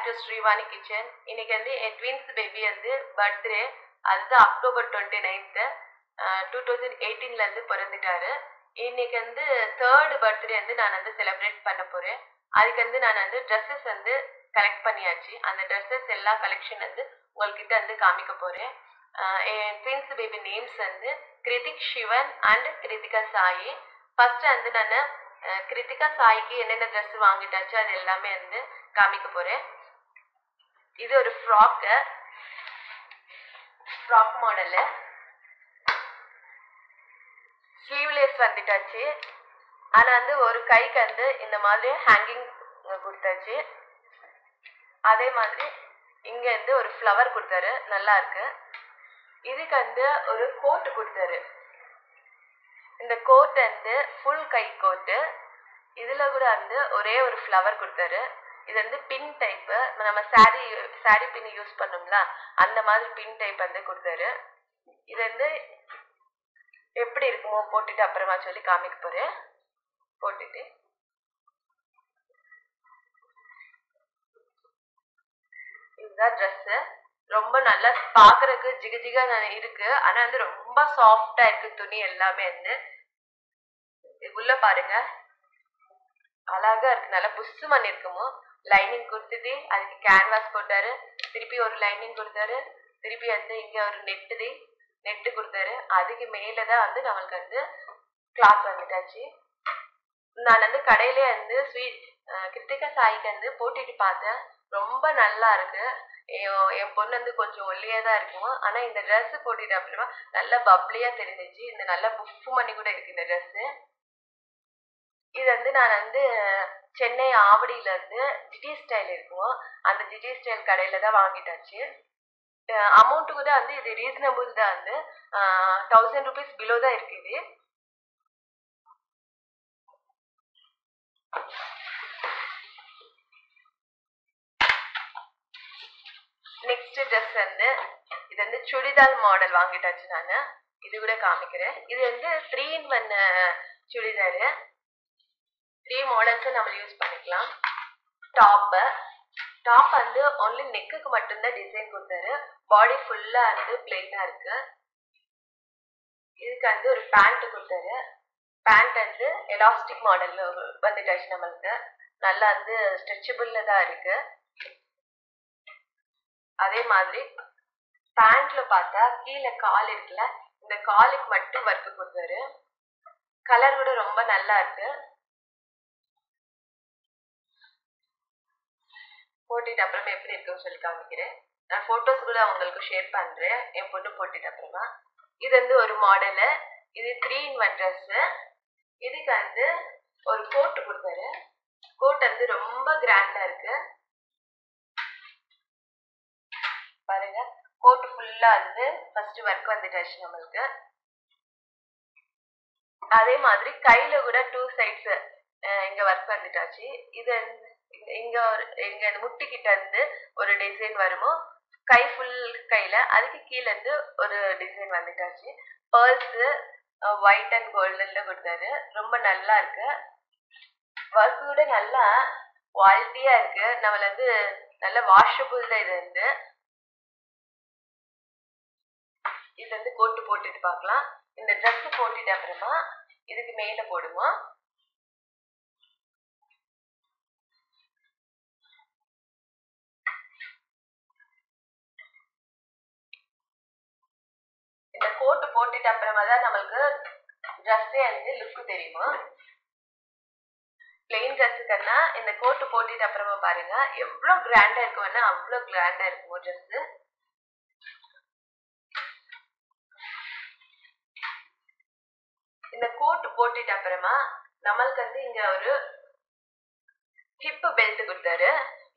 to Srivani Kitchen. இன்னைக்கு வந்து என் twins baby வந்து பர்த்டே. அதுதான் அக்டோபர் 29th 2018ல இருந்து பிறந்துட்டாரு. இன்னைக்கு வந்து தேர்ட் பர்த்டே வந்து நான் வந்து செலிப்ரேட் பண்ண போறேன். அதுக்கு வந்து நான் வந்து ட்ரெஸ்ஸஸ் வந்து கலெக்ட் பண்ணியாச்சு. அந்த ட்ரெஸ்ஸஸ் எல்லா கலெக்ஷன் வந்து உங்கள்கிட்ட வந்து காமிக்க போறேன். என் ட்வின்ஸ் பேபி நேம்ஸ் வந்து கிருத்திக் சிவன் அண்ட் கிருத்திகா சாயி. ஃபர்ஸ்ட் வந்து நான் கிருத்திகா சாய்க்கு என்னென்ன ட்ரெஸ் வாங்கிட்டாச்சு அது எல்லாமே வந்து காமிக்க போறேன். இது ஒரு ஃப்ராக் மாடலு, ஸ்லீவ்லெஸ் வந்துட்டாச்சு. ஆனா வந்து ஒரு கைக்கு வந்து இந்த மாதிரி ஹேங்கிங் கொடுத்தாச்சு. அதே மாதிரி இங்க வந்து ஒரு ஃப்ளவர் கொடுத்தாரு, நல்லா இருக்கு. இதுக்கு வந்து ஒரு கோட் கொடுத்தாரு. இந்த கோட் வந்து ஃபுல் கை கோட்டு. இதுல கூட வந்து ஒரே ஒரு ஃப்ளவர் கொடுத்தாரு. இது வந்து பின் டைப், நம்ம சாரி பின் யூஸ் பண்ணோம்ல அந்த மாதிரி பின் டைப் வந்து கொடுத்தாரு. இது வந்து எப்படி இருக்குமோ போட்டுட்டு அப்புறமா சொல்லி காமிக்க போறேன். போட்டுட்டு இதுதான் ட்ரெஸ். ரொம்ப நல்லா பாக்குறதுக்கு ஜிகஜிகா இருக்கு. ஆனா வந்து ரொம்ப சாஃப்டா இருக்கு துணி எல்லாமே. வந்து உள்ள பாருங்க, அழகா இருக்கு, நல்லா புஷ் பண்ணி இருக்குமோ. லைனிங் கொடுத்துட்டு அதுக்கு கேன்வாஸ் போட்டாரு, திருப்பி ஒரு லைனிங் கொடுத்தாரு, திருப்பி வந்து இங்க ஒரு நெட்டு கொடுத்தாரு. அதுக்கு மேலதான் வந்து நம்மளுக்கு வந்து கிளாத் வந்துட்டாச்சு. நான் வந்து கடையிலே வந்து கிருத்திகா சாய்க்கு வந்து போட்டுட்டு பார்த்தேன், ரொம்ப நல்லா இருக்கு. என் பொண்ணு வந்து கொஞ்சம் ஒல்லியா தான் இருக்கும். ஆனா இந்த ட்ரெஸ் போட்டுட்டு அப்புறமா நல்லா பப்ளியா தெரிஞ்சிச்சு. இந்த நல்லா புஃப் பண்ணி கூட இருக்கு இந்த ட்ரெஸ். இது வந்து நான் வந்து சென்னை ஆவடியில இருந்து ஜிடி ஸ்டைல் இருக்கும், அந்த ஜிடி ஸ்டைல் கடையில தான் வாங்கிட்டாச்சு. அமௌண்ட் கூட வந்து இது ரீசனபிள் தான். வந்து 1000 rupees பிலோ தான் இருக்குது. நெக்ஸ்ட் ட்ரெஸ் வந்து இது வந்து சுடிதார் மாடல் வாங்கிட்டாச்சு நானு. இது கூட காமிக்கிறேன். இது வந்து 3-in-1 சுடிதாரு. 3 மாடல்ஸ் நம்ம யூஸ் பண்ணிக்கலாம். டாப் வந்து ஒன்லி நெக்குக்கு மட்டும்தான் டிசைன் கொடுத்தாரு. பாடி ஃபுல்லா வந்து பிளெயினா இருக்கு. இதுக்கு வந்து ஒரு பேண்ட் கொடுத்தாரு. பேண்ட் வந்து எலாஸ்டிக் மாடல் வந்துட்டாச்சு நம்மளுக்கு. நல்லா வந்து ஸ்ட்ரெச்சபிள்ல தான் இருக்கு. அதே மாதிரி பேண்ட்ல பார்த்தா கீழே கால் இருக்குல்ல, இந்த காலுக்கு மட்டும் ஒர்க் கொடுத்தாரு. கலர் கூட ரொம்ப நல்லா இருக்கு. போட்டுட்டு அப்புறமா எப்படி இருக்குன்னு சொல்லி காமிக்கிறேன். நான் போட்டோஸ் கூட உங்களுக்கு ஷேர் பண்றேன் என் பொண்ணு போட்டுட்டு அப்புறமா. இது வந்து ஒரு மாடலு. இது 3-in-1 ட்ரெஸ். இதுக்கு வந்து ஒரு கோட் கொடுத்தாரு. கோட் வந்து ரொம்ப கிராண்டா இருக்கு. பாருங்க, கோட் ஃபுல்லா வந்து ஃபர்ஸ்ட் ஒர்க் வந்துட்டாச்சு நம்மளுக்கு. அதே மாதிரி கையில கூட 2 சைட்ஸ் இங்க ஒர்க் வந்துட்டாச்சு. இது இங்க முட்டிக்கிட்ட இருந்து ஒரு டிசைன் வருமோ, கை ஃபுல் கையில அதுக்கு கீழே இருந்து ஒரு டிசைன் வந்துட்டாச்சு. பர்ல்ஸ் ஒயிட் அண்ட் கோல்டன்ல கொடுத்தாரு. ரொம்ப நல்லா இருக்கு. ஒர்க் கூட நல்லா குவாலிட்டியா இருக்கு. நம்மள வந்து நல்ல வாஷபிள் தான். இது வந்து கோட்டு போட்டுட்டு பார்க்கலாம். இந்த ட்ரெஸ் போட்டுட்டு அப்புறமா இதுக்கு மேல போடுவோம். இந்த கோட்டு போட்டுட்டு அப்புறமா தான் நம்மளுக்கு ட்ரெஸ்ஸே வந்து லுக் தெரியுமா. பிளெயின் ட்ரெஸ்ஸுக்குன்னா இந்த கோட்டு போட்டுட்டு அப்புறமா பாருங்க எவ்வளவு கிராண்டா இருக்கும்னா அவ்வளவு கிராண்டா இருக்கும் ட்ரெஸ். இந்த கோட்டு போட்டுட்டு அப்புறமா நம்மளுக்கு வந்து இங்க ஒரு ஹிப் பெல்ட் கொடுத்தாரு.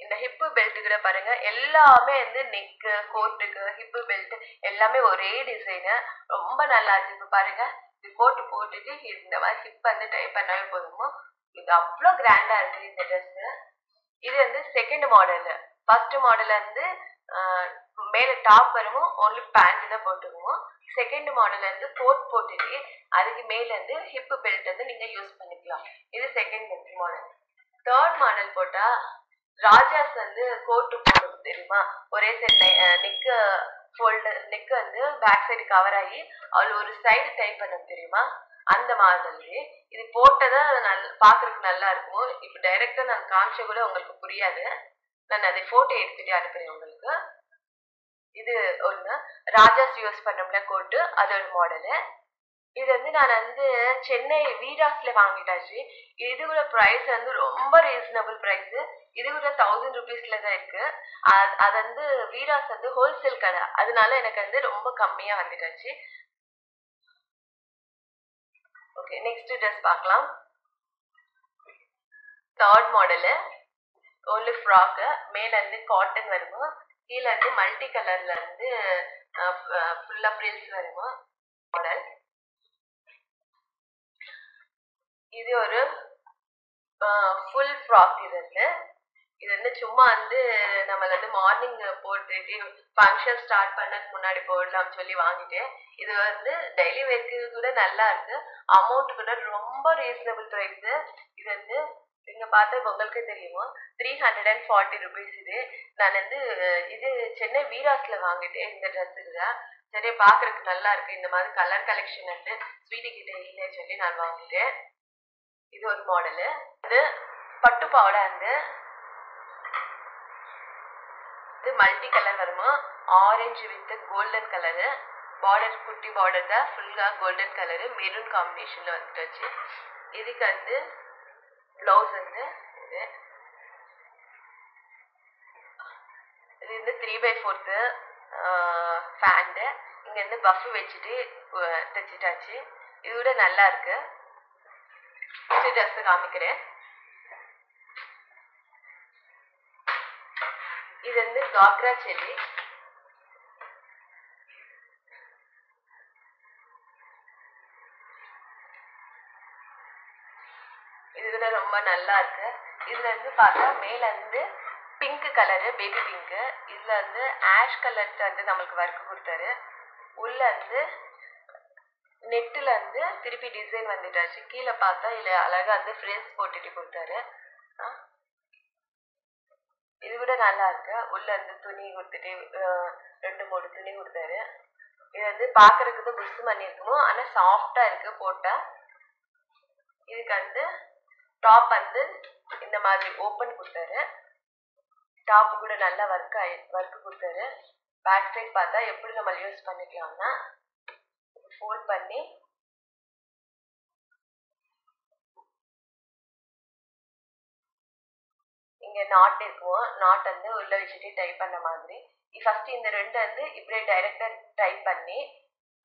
இந்த ஹிப் பெல்ட் கூட பாருங்க எல்லாமே வந்து நெக்கு, கோட்டுக்கு, ஹிப் பெல்ட் எல்லாமே ஒரே டிசைனு. ரொம்ப நல்லா இருக்கு. பாருங்க, இது கோட்டு போட்டுட்டு இந்த மாதிரி ஹிப் வந்து டைப் பண்ணாவே போதுமோ. இது அவ்வளோ கிராண்டா இருக்கு இந்த ட்ரெஸ். இது வந்து செகண்ட் மாடல். ஃபர்ஸ்ட் மாடல் வந்து மேல டாப் வருமோ ஒன்லி பேண்ட் தான் போட்டுக்குவோம். செகண்ட் மாடல் வந்து கோட் போட்டுட்டு அதுக்கு மேல இருந்து ஹிப் பெல்ட் வந்து நீங்க யூஸ் பண்ணிக்கலாம். இது செகண்ட் மாடல். தேர்ட் மாடல் போட்டா ராஜாஸ் வந்து கோட்டு போடும் தெரியுமா, ஒரே சைடு நெக்கு ஃபோல்டர், நெக் வந்து பேக் சைடு கவர் ஆகி அவள் ஒரு சைடு டைப் பண்ண தெரியுமா, அந்த மாடல்லே இது போட்டதா பாக்குறதுக்கு நல்லா இருக்கும். இப்ப டைரக்டா நான் காமிச்ச கூட உங்களுக்கு புரியாது, நான் அதை போட்டோ எடுத்துட்டு அனுப்புறேன் உங்களுக்கு. இது ஒண்ணு ராஜாஸ் யூஸ் பண்ணோம்ல கோட்டு, அதோட மாடலு. இது வந்து நான் வந்து சென்னை வீராஸ்ல வாங்கிட்டாச்சு. இது கூட பிரைஸ் வந்து ரொம்ப ரீசனபிள் பிரைஸ். இது கூட 1000 ருபீஸ்ல தான் இருக்கு. அது வந்து வீராஸ் வந்து ஹோல்சேல் கடை, அதனால எனக்கு வந்து ரொம்ப கம்மியா வந்துட்டாச்சு. ஓகே, நெக்ஸ்ட் ட்ரெஸ் பார்க்கலாம். தேர்ட் மாடலு ஓன்லி ஃப்ராக்கு, மேல இருந்து காட்டன் வருமா, கீழே இருந்து மல்டி கலர்ல இருந்து ஃபுல்லா ஃப்ரில்ஸ் வருமா மாடல். இது ஒரு ஃபுல் ஃப்ராக். இது வந்து சும்மா வந்து நம்ம வந்து மார்னிங் போட்டுட்டு ஃபங்க்ஷன் ஸ்டார்ட் பண்ணதுக்கு முன்னாடி போடலாம்னு சொல்லி வாங்கிட்டேன். இது வந்து டெய்லி வேர்க்கு கூட நல்லா இருக்கு, அமௌண்ட் கூட ரொம்ப ரீசனபிள் ப்ரைஸ். இது வந்து நீங்க பார்த்தா உங்களுக்கே தெரியுமா, 340 ருபீஸ். இது நான் வந்து இது சென்னை வீராஸ்ல வாங்கிட்டேன் இந்த ட்ரெஸ்ஸுக்கு. சரி, பாக்குறதுக்கு நல்லா இருக்கு, இந்த மாதிரி கலர் கலெக்ஷன் வந்து ஸ்வீட்டி கிட்ட இல்லைன்னு சொல்லி நான் வாங்கிட்டேன். இது ஒரு மாடலு. இது பட்டு பாவாடை, வந்து இது மல்டி கலர் வருமா, orange with golden colour, border குட்டி பார்டர் தான், ஃபுல்லா கோல்டன் கலரு மெரூன் காம்பினேஷன்ல வந்துட்டாச்சு. இதுக்கு வந்து பிளவுஸ் வந்து இது வந்து 3/4 ஃபேண்டு, இங்க இருந்து பஃப் வச்சுட்டு தைச்சிட்டாச்சு. இது கூட நல்லா இருக்கு. ட்ரெஸ் காமிக்கிறேன். இது வந்து காக்ரா செல்லி. இது கூட ரொம்ப நல்லா இருக்கு. இதுல இருந்து பார்த்தா மேல இருந்து பிங்க் கலரு, பேபி பிங்க், இதுல வந்து ஆஷ் கலர் வந்து நம்மளுக்கு ஒர்க் கொடுத்தாரு. உள்ள இருந்து நெட்டுல இருந்து திருப்பி டிசைன் வந்துட்டாச்சு. கீழே பார்த்தா இல்ல அழகா வந்து ஃப்ரேம்ஸ் போட்டுட்டு கொடுத்தாரு. இது கூட நல்லா இருக்கு. உள்ள இருந்து துணி கொடுத்துட்டு 2-3 துணி கொடுத்தாரு. இது வந்து பாக்குறதுக்கு புஷ் பண்ணிருக்கணும், ஆனா சாஃப்டா இருக்கு போட்டா. இதுக்கு வந்து டாப் வந்து இந்த மாதிரி ஓப்பன் கொடுத்தாரு. டாப் கூட நல்லா ஒர்க் கொடுத்தாரு. பேக் சைட் பார்த்தா எப்படி நம்ம யூஸ் பண்ணிக்கலாம்னா, ஃபோல்ட் பண்ணி இங்க நாட் இருக்கும், நாட் வந்து உள்ள வச்சுட்டு டைப் பண்ண மாதிரி. ஃபர்ஸ்ட் இந்த ரெண்டு வந்து இப்படியே டைரக்டா டைப் பண்ணி,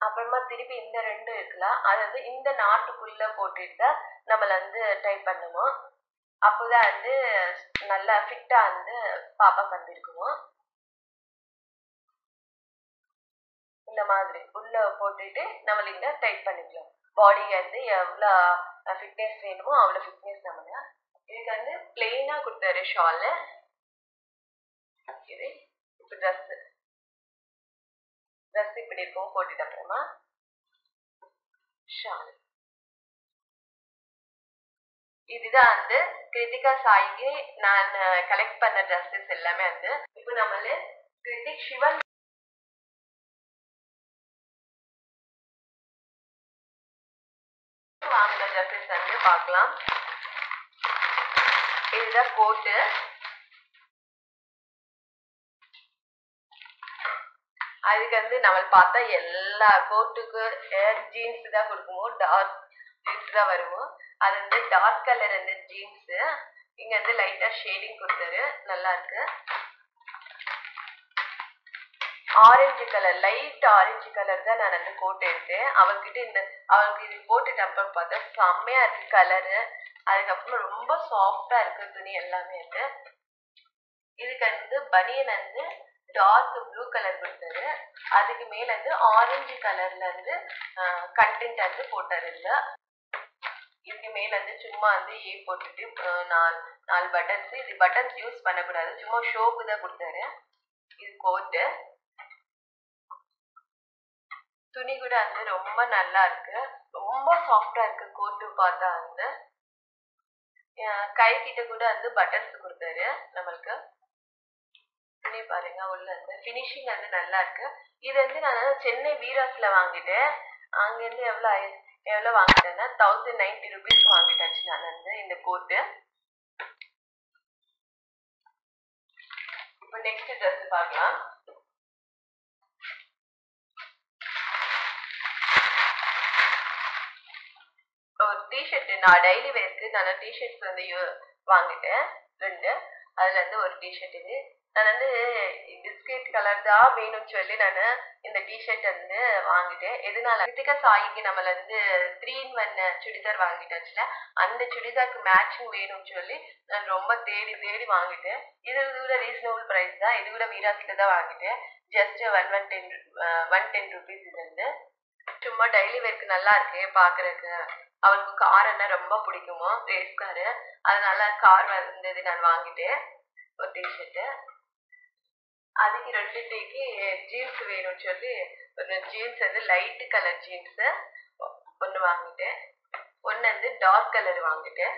அப்புறமா திருப்பி இந்த ரெண்டு இருக்கலாம், அது வந்து இந்த நாட்டுக்குள்ள போட்டுட்டு தான் நம்மள வந்து டைப் பண்ணணும். அப்போதான் வந்து நல்லா ஃபிட்டா வந்து பாப்பா பண்ணிருக்கணும். இந்த மாதிரி உள்ள போட்டுட்டு நம்மளுக்கு டைப் பண்ணிக்கலாம். பாடி வந்து எவ்வளவு ஃபிட்னஸ் வேணுமோ அவ்வளவு ஃபிட்னஸ் நம்மள. இதுக்கு வந்து பிளெயினா கொடுத்தாரு ஷாலு. இது இப்ப ட்ரெஸ் இப்படி இருக்கும், போட்டுட்டு அப்புறமா ஷால். இதுதான் வந்து கிருத்திகா சாய்க்கு நான் கலெக்ட் பண்ண ட்ரெஸ்ஸஸ் எல்லாமே வந்து. இப்போ நம்மள கிருத்திக் சிவன் வாங்கின ட்ரெஸ்ஸஸ் வந்து பார்க்கலாம். இதுதான் கோட்டு. அதுக்கு வந்து நம்ம பார்த்தா எல்லா கோட்டுக்கு ஜீன்ஸ் தான் கொடுக்குமோ, டார்க் ஜீன்ஸ் தான் வருமோ. அது வந்து டார்க் கலர் வந்து ஜீன்ஸ், இங்க வந்து லைட்டா ஷேடிங் கொடுத்தாரு, நல்லா இருக்கு. Orange colour, light orange colour தான் நான் வந்து கோட் எடுத்தேன். அவளுக்கு இது போட்டுட்டு அப்புறம் பார்த்தா செம்மையா இருக்கு கலரு. அதுக்கப்புறம் ரொம்ப சாஃப்டா இருக்கு துணி எல்லாமே இருக்கு. இதுக்கு வந்து பனியன் வந்து டார்க் ப்ளூ கலர் கொடுத்தாரு. அதுக்கு மேல வந்து ஆரஞ்சு கலர்ல இருந்து கண்டென்ட் வந்து போட்டாரு. இதுக்கு மேல வந்து சும்மா வந்து போட்டுட்டு 4 பட்டன்ஸ். இது பட்டன்ஸ் யூஸ் பண்ணக்கூடாது, சும்மா ஷோக்கு தான் கொடுத்தாரு. இது கோட்டு. துணி கூட வந்து ரொம்ப நல்லா இருக்கு, ரொம்ப சாஃப்டா இருக்கு கோட்டு பார்த்தா வந்து. கை கிட்ட கூட வந்து பட்டன்ஸ் கொடுத்தாரு நம்மளுக்கு. துணி பாருங்க, உள்ள இருந்து ஃபினிஷிங் வந்து நல்லா இருக்கு. இது வந்து நான் சென்னை வீராஸ்ல வாங்கிட்டேன். அங்கேருந்து எவ்வளோ வாங்கிட்டேன்னா 1090 rupees வாங்கிட்டாச்சு நான் வந்து இந்த கோட்டு. இப்போ நெக்ஸ்ட் ட்ரெஸ் பார்க்கலாம். ஒரு டிஷர்ட், நான் டெய்லி வேர்க்கு நான் டிஷர்ட்ஸ் வந்து வாங்கிட்டேன் 2. அதுல இருந்து ஒரு டிஷர்ட் இது. நான் வந்து பிஸ்கெட் கலர் தான் வேணும்னு சொல்லி நான் இந்த டிஷர்ட் வந்து வாங்கிட்டேன். எதனால கிருத்திகா சாயிக்கு நம்மள வந்து 3-in-1 சுடிதார் வாங்கிட்டாச்சுல, அந்த சுடிதாருக்கு மேட்சிங் வேணும்னு சொல்லி நான் ரொம்ப தேடி தேடி வாங்கிட்டேன். இது கூட ரீசனபிள் ப்ரைஸ் தான். இது கூட வீராஸ்ல தான் வாங்கிட்டேன். Just 110 rupees. இது வந்து சும்மா டெய்லி வேர்க்கு நல்லா இருக்கு பாக்குறதுக்கு. அவளுக்கு கார் என்ன ரொம்ப பிடிக்குமோ, ரேஸ் காரு, அதனால கார் வந்தது நான் வாங்கிட்டேன் ஒரு டிஷர்ட். அதுக்கு 2 டேக்கு ஜீன்ஸ் வேணும்னு சொல்லி ஒரு ஜீன்ஸ் வந்து லைட் கலர் ஜீன்ஸ் ஒன்று வாங்கிட்டேன். ஒன்று வந்து டார்க் கலர் வாங்கிட்டேன்.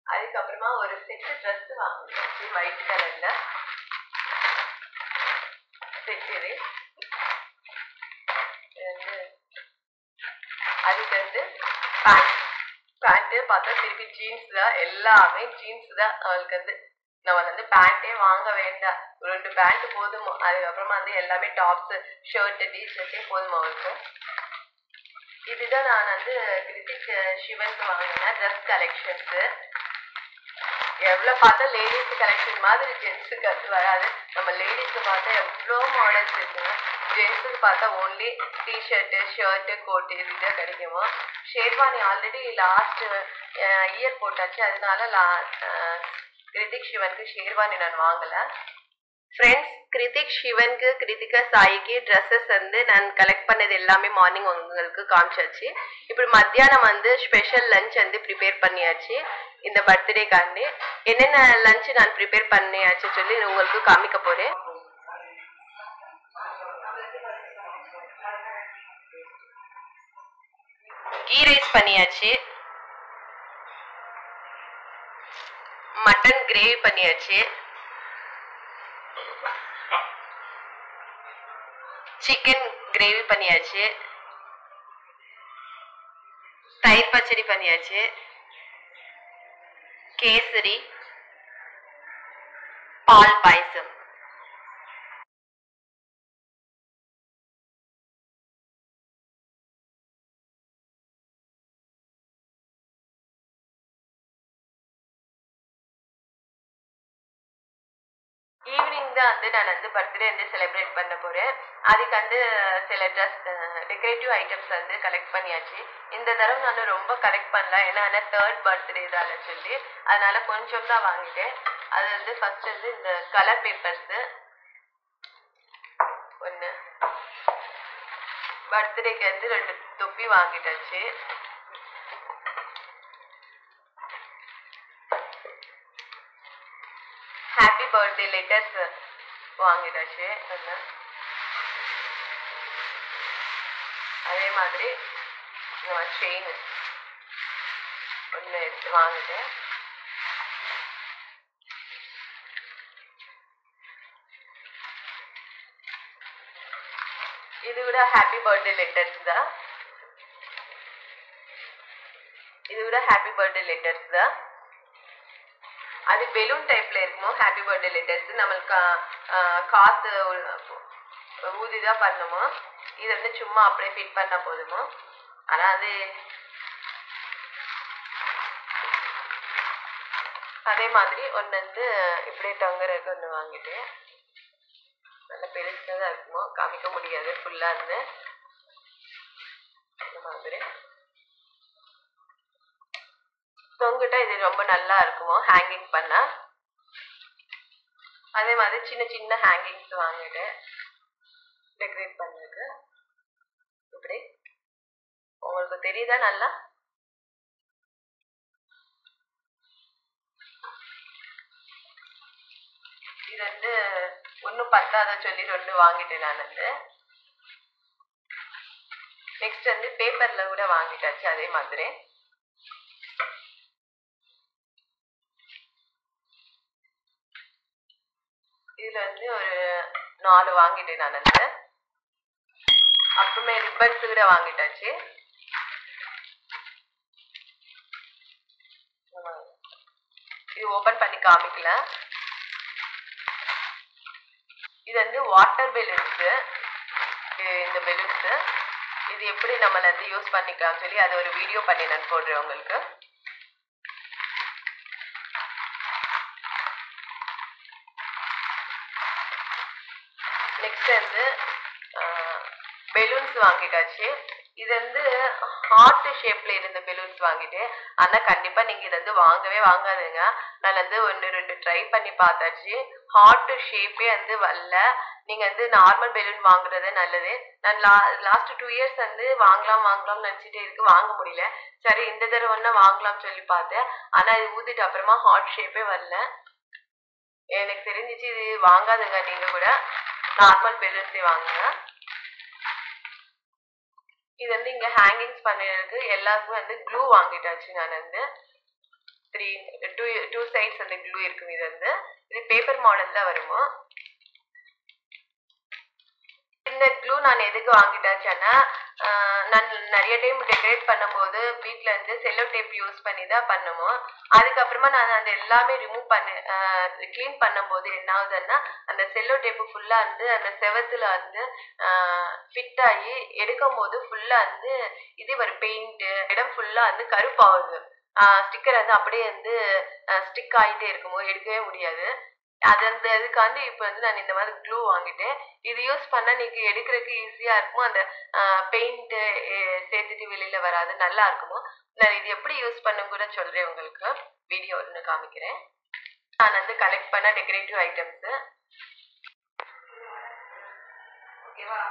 அதுக்கப்புறமா ஒரு செட் ட்ரெஸ் வாங்கிட்டேன் ஒயிட் கலர்ல செட். இது அதுக்கு வந்து பேண்ட்டு பார்த்தா திருப்பி ஜீன்ஸ் தான், எல்லாமே ஜீன்ஸ் தான். அவளுக்கு வந்து நம்ம வந்து பேண்ட்டே வாங்க வேண்டாம், 2 பேண்ட் போதும். அதுக்கப்புறமா வந்து எல்லாமே டாப்ஸ், ஷர்ட், டிஷர்ட்டே போதும் அவளுக்கு. இதுதான் நான் வந்து கிருத்திக் சிவனுக்கு வாங்கின ட்ரெஸ் கலெக்ஷன்ஸு. எவ்வளோ பார்த்தா லேடிஸ் கலெக்ஷன் மாதிரி ஜென்ஸுக்கு அது வராது. நம்ம லேடிஸ்க்கு பார்த்தா எவ்வளோ மாடல்ஸ் இருக்குங்க. ஜென்ஸுக்கு பார்த்தா ஓன்லி டிஷர்ட்டு, ஷர்ட்டு, கோட்டு இதுதான் கிடைக்குமோ. ஷேர்வானி ஆல்ரெடி லாஸ்ட் இயர் போட்டாச்சு, அதனால கிருத்திக் சிவனுக்கு ஷேர்வானி நான் வாங்கலை. ஃப்ரெண்ட்ஸ், கிருத்திக் சிவனுக்கு கிருத்திகா சாயிக்கு ட்ரெஸ்ஸஸ் வந்து நான் கலெக்ட் பண்ணது எல்லாமே மார்னிங் உங்களுக்கு காமிச்சாச்சு. இப்படி மத்தியானம் வந்து ஸ்பெஷல் லஞ்ச் வந்து ப்ரிப்பேர் பண்ணியாச்சு. இந்த பர்த்டேக்காண்டி என்னென்ன லஞ்ச் நான் ப்ரிப்பேர் பண்ணியாச்சு சொல்லி உங்களுக்கு காமிக்க போறேன். கீ ரைஸ் பண்ணியாச்சு, மட்டன் கிரேவி பண்ணியாச்சு, சிக்கன் கிரேவி பண்ணியாச்சு, தயிர் பச்சடி பண்ணியாச்சு, கேசரி, பால் பாயசம். ஈவினிங் தான் வந்து நான் வந்து பர்த்டே வந்து செலிப்ரேட் பண்ண போறேன். அதுக்கு வந்து சில ட்ரெஸ் டெக்கரேட்டிவ் ஐட்டம்ஸ் வந்து கலெக்ட் பண்ணியாச்சு. இந்த தடவை நான் ரொம்ப கலெக்ட் பண்ணல, ஏன்னா 3rd பர்த்டே தான் சொல்லி, அதனால கொஞ்சம் தான் வாங்கிட்டேன். அது வந்து ஃபர்ஸ்ட் வந்து இந்த கலர் பேப்பர்ஸ் ஒன்று, பர்த்டேக்கு வந்து 2 தொப்பி வாங்கிட்டாச்சு. ஹாப்பி பர்த்டே லெட்டர்ஸ் வாங்கிட்டாச்சு. அதே மாதிரி செயின் ஒன்று எடுத்து வாங்கிட்டேன். இது கூட ஹாப்பி பர்த்டே லெட்டர்ஸ் தான். இது கூட ஹாப்பி பர்த்டே லெட்டர்ஸ் தான். அது பெலூன் டைப்ல இருக்குமோ ஹாப்பி பர்த்டே லெட்டர்ஸ். நம்மளுக்கு காத்து ஊதிதான் பண்ணுமோ. இது வந்து சும்மா அப்படியே ஃபிட் பண்ண போதுமோ. ஆனா அது அதே மாதிரி ஒன்று வந்து இப்படியே டங்கருக்கு ஒன்று வாங்கிட்டேன். நல்ல பெருசாக தான் இருக்குமோ, காமிக்க முடியாது ஃபுல்லா இருந்து. இந்த மாதிரி தொங்கிட்டா இது ரொம்ப நல்லா இருக்குமோ ஹேங்கிங் பண்ண. அதே மாதிரி சின்ன சின்ன ஹேங்கிங்ஸ் வாங்கிட்டேன் டெக்கரேட் பண்ணதுக்கு. இப்படி உங்களுக்கு தெரியுதா நல்லா? இது வந்து ஒன்றும் பத்தாத சொல்லி 2 வாங்கிட்டேன் நான் வந்து. நெக்ஸ்ட் வந்து பேப்பர்ல கூட வாங்கிட்டாச்சு அதே மாதிரி. இதுல வந்து ஒரு 4 வாங்கிட்டேன் நான் வந்து. அப்புறமே ரிப்பன்ஸ் கூட வாங்கிட்டாச்சு. இது ஓபன் பண்ணி காமிக்கல. இது வந்து வாட்டர் பெலூன்ஸ். இந்த பெலூன்ஸ் இது எப்படி நம்ம வந்து யூஸ் பண்ணிக்கலாம் சொல்லி அது ஒரு வீடியோ பண்ணி நான் போடுறேன் உங்களுக்கு. நெக்ஸ்ட் வந்து பெலூன்ஸ் வாங்கிட்டாச்சு. இது வந்து ஹார்ட் ஷேப்ல இருந்த பெலூன்ஸ் வாங்கிட்டேன். ஆனா கண்டிப்பா நீங்க இது வந்து வாங்கவே வாங்காதுங்க. நான் வந்து 1-2 ட்ரை பண்ணி பார்த்தாச்சு. ஹார்ட் ஷேப்பே வந்து வரல. நீங்க வந்து நார்மல் பெலூன் வாங்குறதே நல்லது. நான் லாஸ்ட் 2 இயர்ஸ் வந்து வாங்கலாம்னு நினைச்சிட்டே இருக்கு, வாங்க முடியல. சரி இந்த தடவை ஒண்ணா வாங்கலாம்னு சொல்லி பார்த்தேன். ஆனா இது ஊதிட்டு அப்புறமா ஹார்ட் ஷேப்பே வரல. எனக்கு தெரிஞ்சிச்சு இது வாங்காதுங்க. நீங்க கூட நார்மல் பெலூன்ஸே வாங்குங்க. இது வந்து இங்க ஹேங்கிங்ஸ் பண்ணிருக்கு. எல்லாருக்கும் வந்து க்ளூ வாங்கிட்டாச்சு. நான் வந்து 2 சைட்ஸ் அந்த க்ளூ இருக்கும். இது வந்து இது பேப்பர் மாடல் தான் வருமா. இந்த க்ளூ நான் எதுக்கு வாங்கிட்டாச்சுன்னா, நான் நிறைய டைம் டெக்கரேட் பண்ணும்போது வீட்டில் இருந்து செல்லோ டேப் யூஸ் பண்ணி தான் பண்ணுவோம். அதுக்கப்புறமா நான் அந்த எல்லாமே ரிமூவ் க்ளீன் பண்ணும்போது என்ன ஆகுதுன்னா, அந்த செல்லோ டேப்பு ஃபுல்லாக வந்து அந்த செவத்துல வந்து ஃபிட் ஆகி எடுக்கும் போது ஃபுல்லாக வந்து இது ஒரு பெயிண்ட்டு இடம் ஃபுல்லாக வந்து கருப்பாகுது. ஸ்டிக்கர் வந்து அப்படியே வந்து ஸ்டிக் ஆகிட்டே இருக்கும்போது எடுக்கவே முடியாது. அதுக்காண்டி இப்போ வந்து நான் இந்த மாதிரி க்ளூ வாங்கிட்டேன். இது யூஸ் பண்ணா நீங்க எடுக்கிறதுக்கு ஈஸியா இருக்கும். அந்த பெயிண்ட் சேர்த்துட்டு வெளியில வராது, நல்லா இருக்குமோ. நான் இது எப்படி யூஸ் பண்ண கூட சொல்றேன் உங்களுக்கு. வீடியோ ஒன்று காமிக்கிறேன். நான் வந்து கலெக்ட் பண்ண டெக்கரேட்டிவ் ஐட்டம்ஸ். ஓகேவா?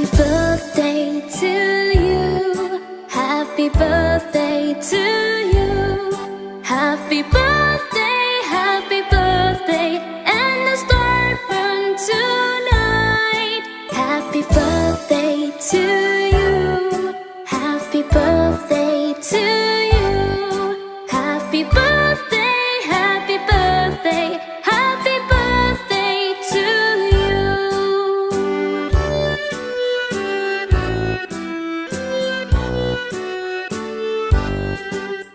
Happy birthday to you. Happy birthday to you. Happy birthday, happy birthday, and the star burn tonight. Happy birthday to you. Happy birthday to you. Happy birthday, happy birthday, happy birthday to you.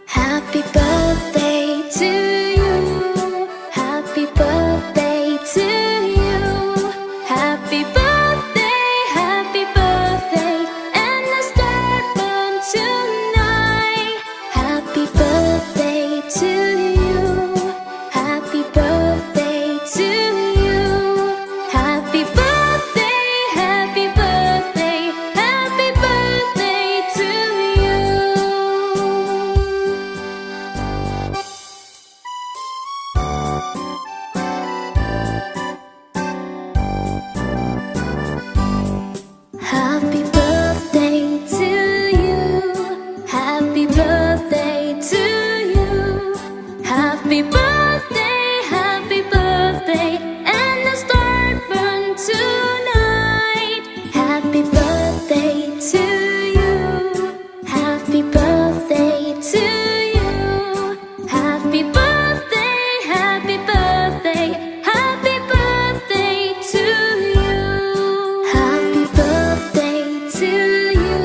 Happy birthday to you. Happy birthday to you. Happy birthday, happy birthday, and the star burn tonight. Happy birthday to you. Happy birthday to you. Happy birthday, happy birthday, happy birthday to you. Happy birthday to you. Happy birthday to you. Happy birthday, happy birthday, and the star burn tonight. Happy birthday to you. Happy birthday to you. Happy birthday, happy birthday, happy birthday to you. Happy birthday to you.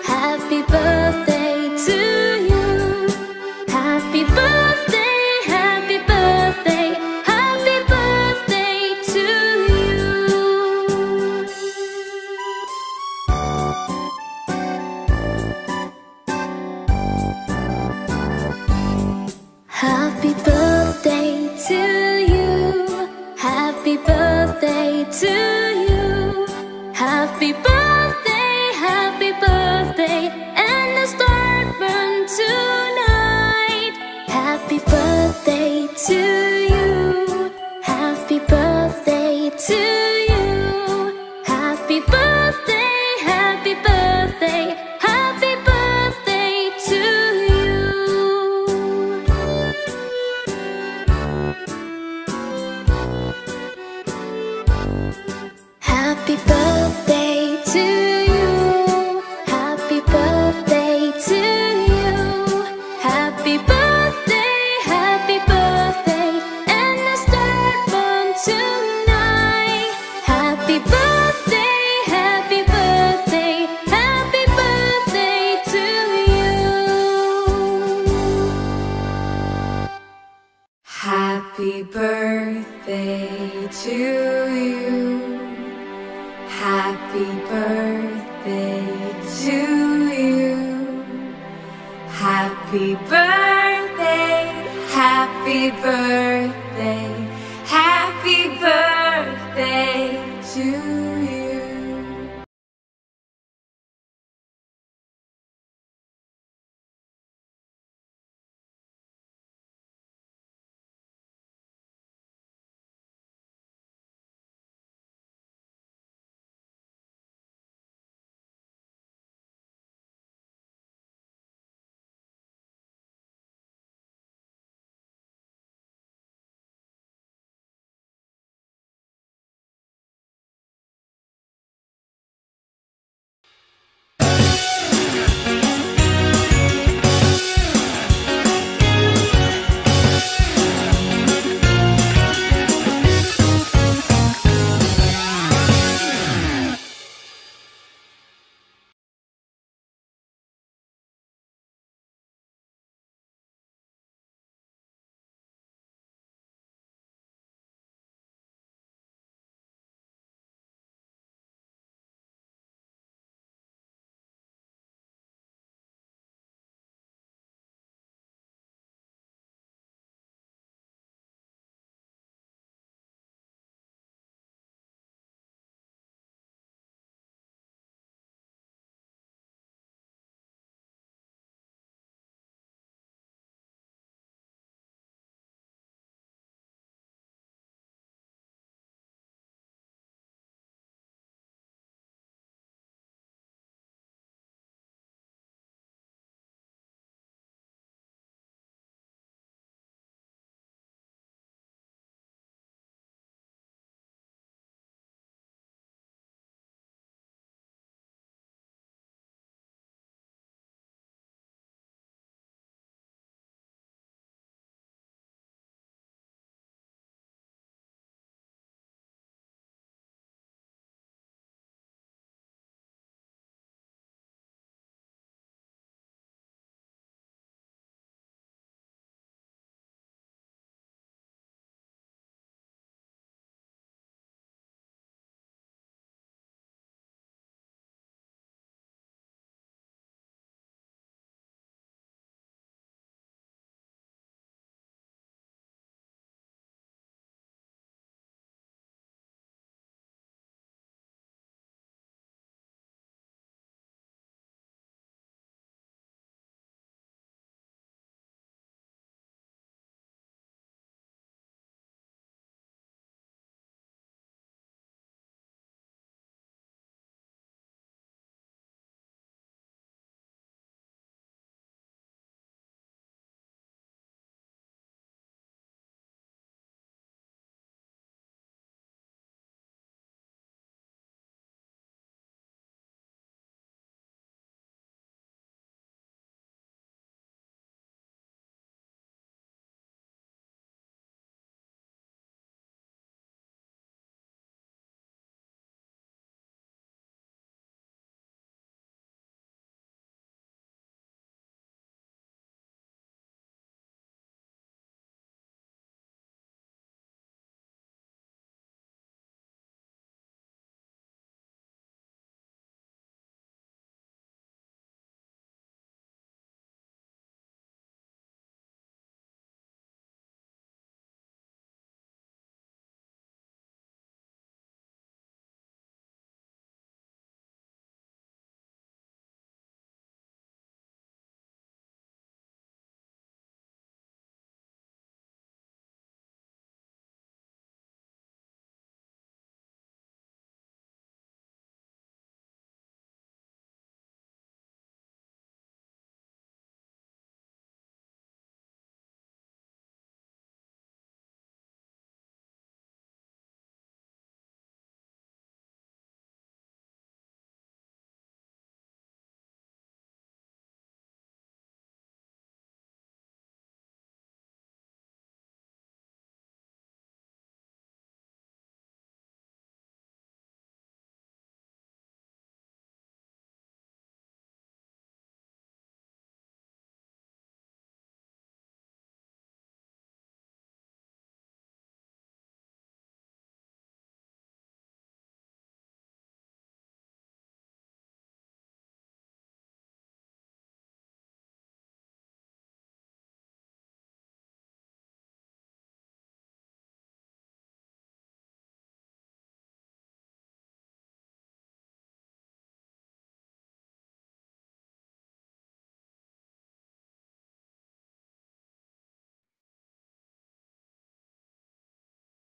Happy birthday to you. Happy birthday, happy birthday, happy birthday to you. Happy birthday to you. Happy birthday to you. Happy birthday, happy birthday, and the star burn tonight. Happy birthday to you. Happy birthday to you. Happy birthday, happy birthday, happy birthday to you. Happy birthday to you. Happy birthday to you. Happy birthday, happy birthday, and the star burn tonight. Happy birthday, happy birthday, happy birthday to you. Happy birthday to you. Happy birthday to you. Happy birthday, happy birthday.